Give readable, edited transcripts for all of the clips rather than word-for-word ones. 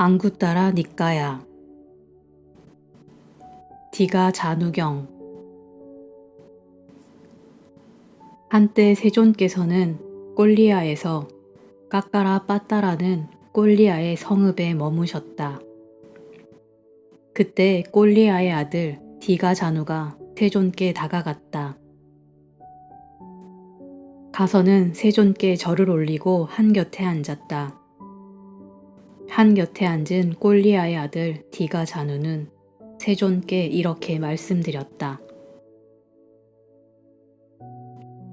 안구 따라 니까야. 디가 잔우경. 한때 세존께서는 꼴리아에서 까까라 빠따라는 꼴리아의 성읍에 머무셨다. 그때 꼴리아의 아들 디가 잔우가 세존께 다가갔다. 가서는 세존께 절을 올리고 한곁에 앉았다. 한곁에 앉은 꼴리아의 아들 디가 잔우는 세존께 이렇게 말씀드렸다.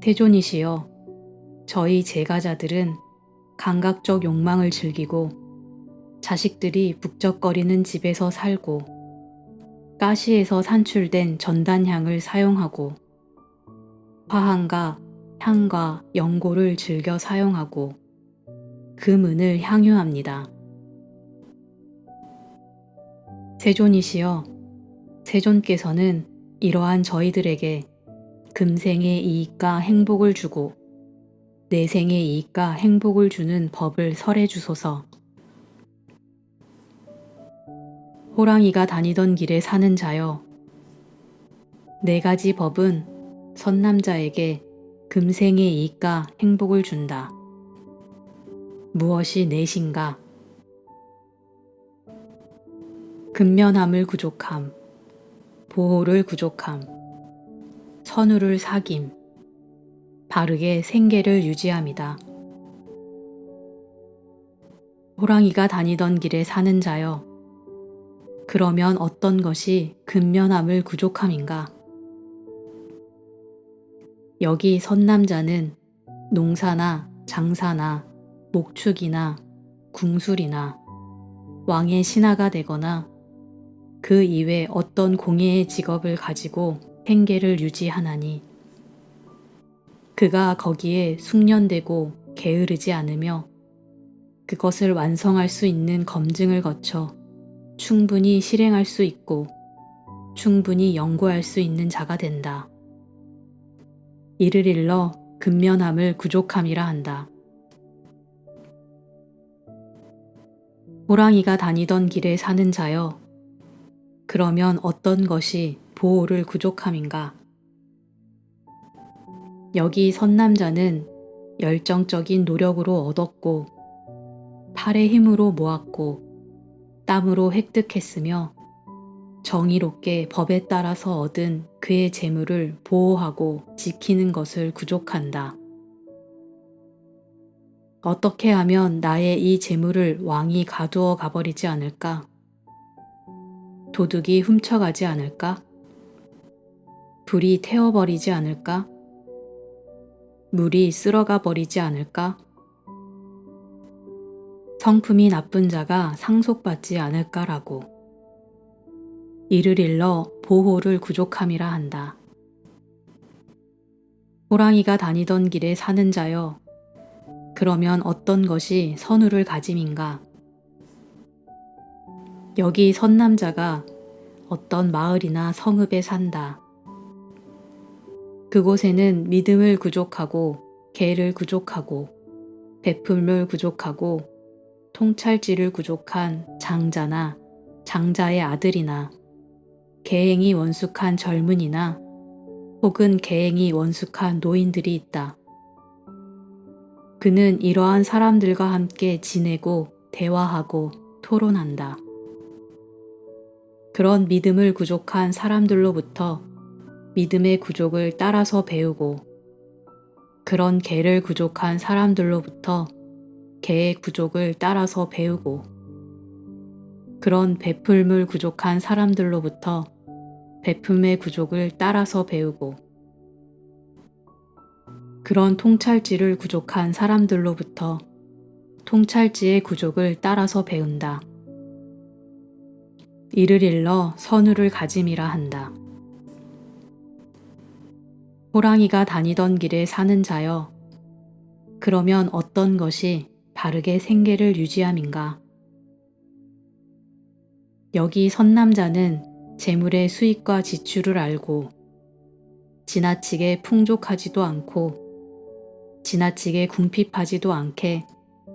세존이시여, 저희 제가자들은 감각적 욕망을 즐기고 자식들이 북적거리는 집에서 살고 가시에서 산출된 전단향을 사용하고 화향과 향과 연고를 즐겨 사용하고 금은을 향유합니다. 세존이시여, 세존께서는 이러한 저희들에게 금생의 이익과 행복을 주고 내생의 이익과 행복을 주는 법을 설해 주소서. 호랑이가 다니던 길에 사는 자여, 네 가지 법은 선남자에게 금생의 이익과 행복을 준다. 무엇이 넷인가? 근면함을 구족함, 보호를 구족함, 선우를 사김, 바르게 생계를 유지함이다. 호랑이가 다니던 길에 사는 자여, 그러면 어떤 것이 근면함을 구족함인가? 여기 선남자는 농사나 장사나 목축이나 궁술이나 왕의 신하가 되거나 그 이외 어떤 공예의 직업을 가지고 생계를 유지하나니 그가 거기에 숙련되고 게으르지 않으며 그것을 완성할 수 있는 검증을 거쳐 충분히 실행할 수 있고 충분히 연구할 수 있는 자가 된다. 이를 일러 근면함을 구족함이라 한다. 호랑이가 다니던 길에 사는 자여, 그러면 어떤 것이 보호를 구족함인가? 여기 선남자는 열정적인 노력으로 얻었고 팔의 힘으로 모았고 땀으로 획득했으며 정의롭게 법에 따라서 얻은 그의 재물을 보호하고 지키는 것을 구족한다. 어떻게 하면 나의 이 재물을 왕이 가두어 가버리지 않을까? 도둑이 훔쳐가지 않을까? 불이 태워버리지 않을까? 물이 쓸어가 버리지 않을까? 성품이 나쁜 자가 상속받지 않을까라고. 이를 일러 보호를 구족함이라 한다. 호랑이가 다니던 길에 사는 자여, 그러면 어떤 것이 선우를 가짐인가? 여기 선남자가 어떤 마을이나 성읍에 산다. 그곳에는 믿음을 구족하고 계를 구족하고 베풀을 구족하고 통찰지를 구족한 장자나 장자의 아들이나 계행이 원숙한 젊은이나 혹은 계행이 원숙한 노인들이 있다. 그는 이러한 사람들과 함께 지내고 대화하고 토론한다. 그런 믿음을 구족한 사람들로부터 믿음의 구족을 따라서 배우고 그런 계를 구족한 사람들로부터 계의 구족을 따라서 배우고 그런 베풀물 구족한 사람들로부터 베품의 구족을 따라서 배우고 그런 통찰지를 구족한 사람들로부터 통찰지의 구족을 따라서 배운다. 이를 일러 선우를 가짐이라 한다. 호랑이가 다니던 길에 사는 자여, 그러면 어떤 것이 바르게 생계를 유지함인가? 여기 선남자는 재물의 수익과 지출을 알고 지나치게 풍족하지도 않고 지나치게 궁핍하지도 않게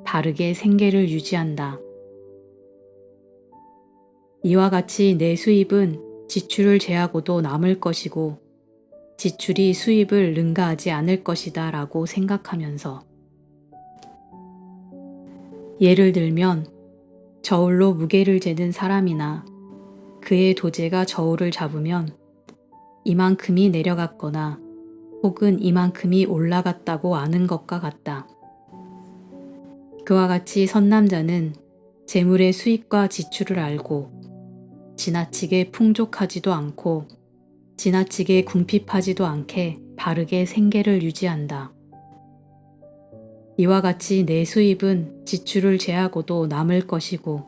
바르게 생계를 유지한다. 이와 같이 내 수입은 지출을 제하고도 남을 것이고 지출이 수입을 능가하지 않을 것이다 라고 생각하면서, 예를 들면 저울로 무게를 재는 사람이나 그의 도제가 저울을 잡으면 이만큼이 내려갔거나 혹은 이만큼이 올라갔다고 아는 것과 같다. 그와 같이 선남자는 재물의 수입과 지출을 알고 지나치게 풍족하지도 않고 지나치게 궁핍하지도 않게 바르게 생계를 유지한다. 이와 같이 내 수입은 지출을 제하고도 남을 것이고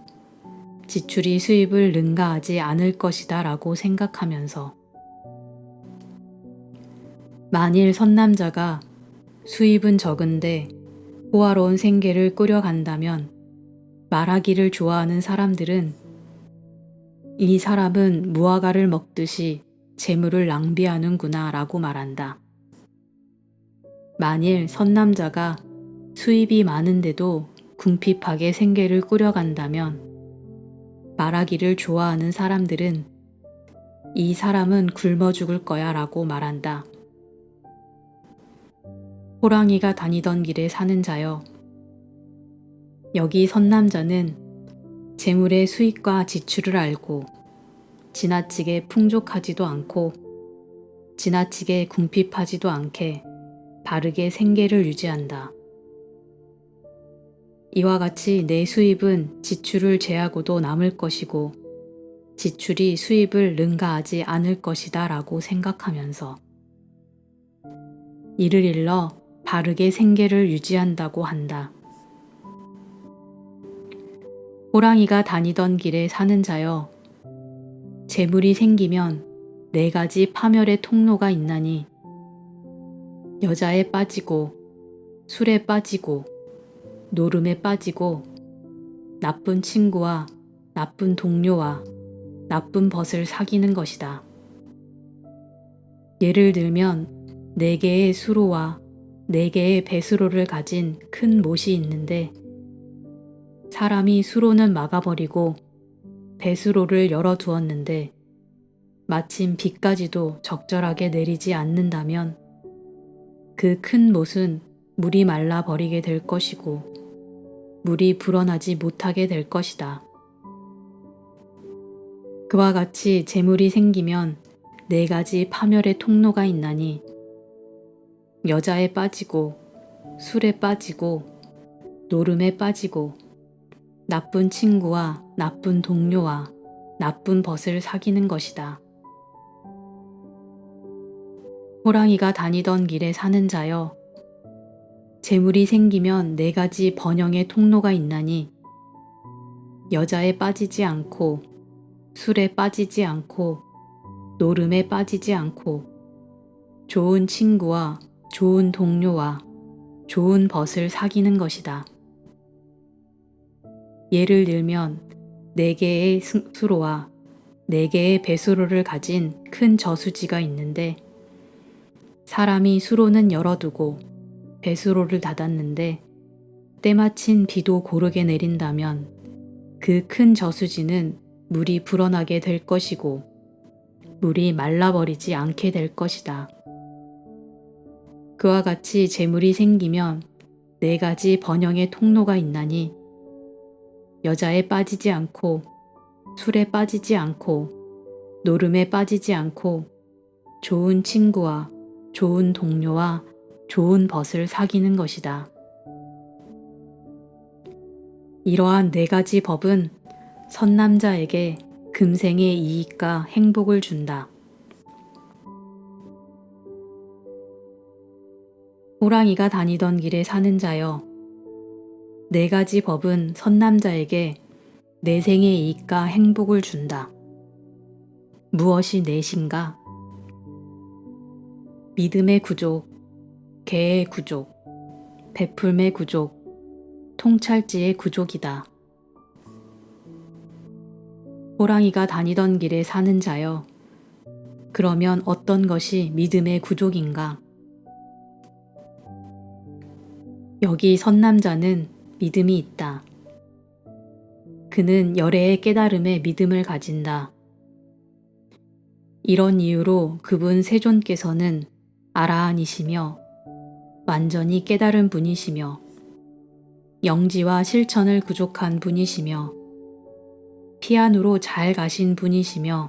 지출이 수입을 능가하지 않을 것이다 라고 생각하면서, 만일 선남자가 수입은 적은데 호화로운 생계를 꾸려간다면 말하기를 좋아하는 사람들은 이 사람은 무화과를 먹듯이 재물을 낭비하는구나 라고 말한다. 만일 선남자가 수입이 많은데도 궁핍하게 생계를 꾸려간다면 말하기를 좋아하는 사람들은 이 사람은 굶어 죽을 거야 라고 말한다. 호랑이가 다니던 길에 사는 자여, 여기 선남자는 재물의 수입과 지출을 알고 지나치게 풍족하지도 않고 지나치게 궁핍하지도 않게 바르게 생계를 유지한다. 이와 같이 내 수입은 지출을 제하고도 남을 것이고 지출이 수입을 능가하지 않을 것이다 라고 생각하면서 이를 일러 바르게 생계를 유지한다고 한다. 호랑이가 다니던 길에 사는 자여, 재물이 생기면 4가지 파멸의 통로가 있나니 여자에 빠지고 술에 빠지고 노름에 빠지고 나쁜 친구와 나쁜 동료와 나쁜 벗을 사귀는 것이다. 예를 들면 4개의 수로와 4개의 배수로를 가진 큰 못이 있는데 사람이 수로는 막아버리고 배수로를 열어두었는데 마침 비까지도 적절하게 내리지 않는다면 그 큰 못은 물이 말라버리게 될 것이고 물이 불어나지 못하게 될 것이다. 그와 같이 재물이 생기면 4가지 파멸의 통로가 있나니 여자에 빠지고 술에 빠지고 노름에 빠지고 나쁜 친구와 나쁜 동료와 나쁜 벗을 사귀는 것이다. 호랑이가 다니던 길에 사는 자여, 재물이 생기면 4가지 번영의 통로가 있나니 여자에 빠지지 않고 술에 빠지지 않고 노름에 빠지지 않고 좋은 친구와 좋은 동료와 좋은 벗을 사귀는 것이다. 예를 들면 4개의 수로와 4개의 배수로를 가진 큰 저수지가 있는데 사람이 수로는 열어두고 배수로를 닫았는데 때마침 비도 고르게 내린다면 그 큰 저수지는 물이 불어나게 될 것이고 물이 말라버리지 않게 될 것이다. 그와 같이 재물이 생기면 4가지 번영의 통로가 있나니 여자에 빠지지 않고 술에 빠지지 않고 노름에 빠지지 않고 좋은 친구와 좋은 동료와 좋은 벗을 사귀는 것이다. 이러한 4가지 법은 선남자에게 금생의 이익과 행복을 준다. 호랑이가 다니던 길에 사는 자여, 4가지 법은 선남자에게 내생의 이익과 행복을 준다. 무엇이 넷인가? 믿음의 구족, 계의 구족, 베풀매 구족, 통찰지의 구족이다. 호랑이가 다니던 길에 사는 자여, 그러면 어떤 것이 믿음의 구족인가? 여기 선남자는 믿음이 있다. 그는 열애의 깨달음에 믿음을 가진다. 이런 이유로 그분 세존께서는 아라한이시며 완전히 깨달은 분이시며 영지와 실천을 구족한 분이시며 피안으로 잘 가신 분이시며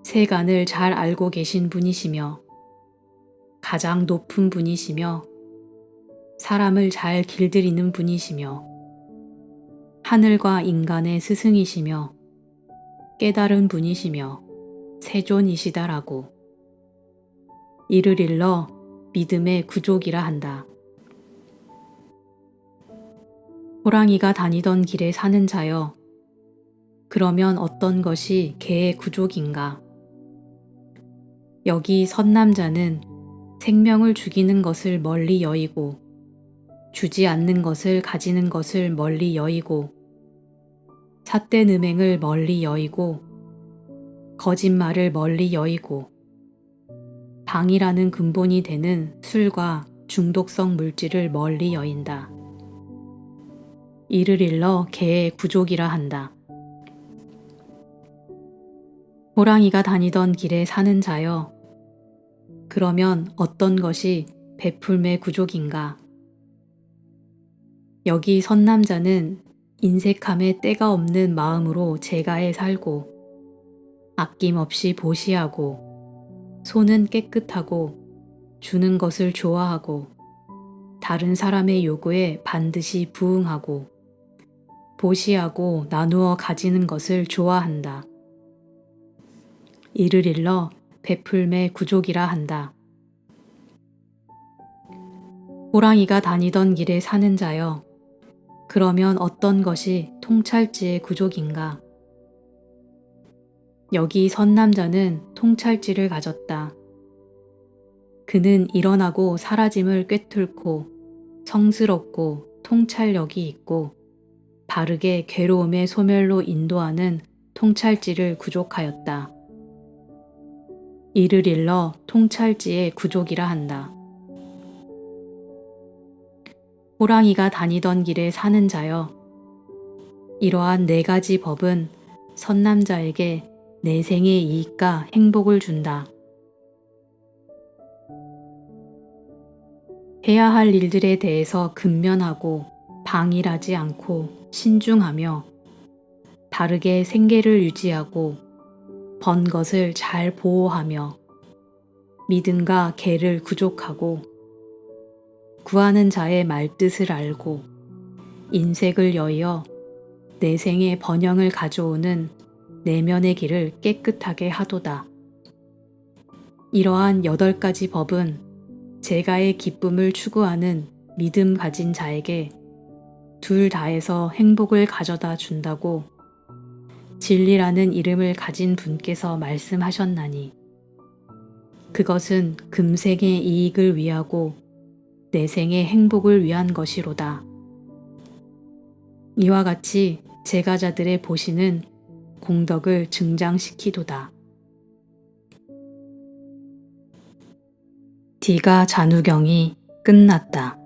세간을 잘 알고 계신 분이시며 가장 높은 분이시며 사람을 잘 길들이는 분이시며 하늘과 인간의 스승이시며 깨달은 분이시며 세존이시다라고. 이를 일러 믿음의 구족이라 한다. 호랑이가 다니던 길에 사는 자여, 그러면 어떤 것이 개의 구족인가? 여기 선남자는 생명을 죽이는 것을 멀리 여의고 주지 않는 것을 가지는 것을 멀리 여의고 삿된 음행을 멀리 여의고 거짓말을 멀리 여의고 방이라는 근본이 되는 술과 중독성 물질을 멀리 여인다. 이를 일러 개의 구족이라 한다. 호랑이가 다니던 길에 사는 자여, 그러면 어떤 것이 베풀매 구족인가? 여기 선남자는 인색함에 때가 없는 마음으로 제가에 살고 아낌없이 보시하고 손은 깨끗하고 주는 것을 좋아하고 다른 사람의 요구에 반드시 부응하고 보시하고 나누어 가지는 것을 좋아한다. 이를 일러 베풀매 구족이라 한다. 호랑이가 다니던 길에 사는 자여, 그러면 어떤 것이 통찰지의 구족인가? 여기 선남자는 통찰지를 가졌다. 그는 일어나고 사라짐을 꿰뚫고 성스럽고 통찰력이 있고 바르게 괴로움의 소멸로 인도하는 통찰지를 구족하였다. 이를 일러 통찰지의 구족이라 한다. 호랑이가 다니던 길에 사는 자여, 이러한 4가지 법은 선남자에게 내생의 이익과 행복을 준다. 해야 할 일들에 대해서 근면하고 방일하지 않고 신중하며 바르게 생계를 유지하고 번 것을 잘 보호하며 믿음과 계를 구족하고 구하는 자의 말뜻을 알고 인색을 여의어 내생의 번영을 가져오는 내면의 길을 깨끗하게 하도다. 이러한 8가지 법은 제가의 기쁨을 추구하는 믿음 가진 자에게 둘 다에서 행복을 가져다 준다고 진리라는 이름을 가진 분께서 말씀하셨나니 그것은 금생의 이익을 위하고 내생의 행복을 위한 것이로다. 이와 같이 제가자들의 보시는 공덕을 증장시키도다. 디가 잔우경이 끝났다.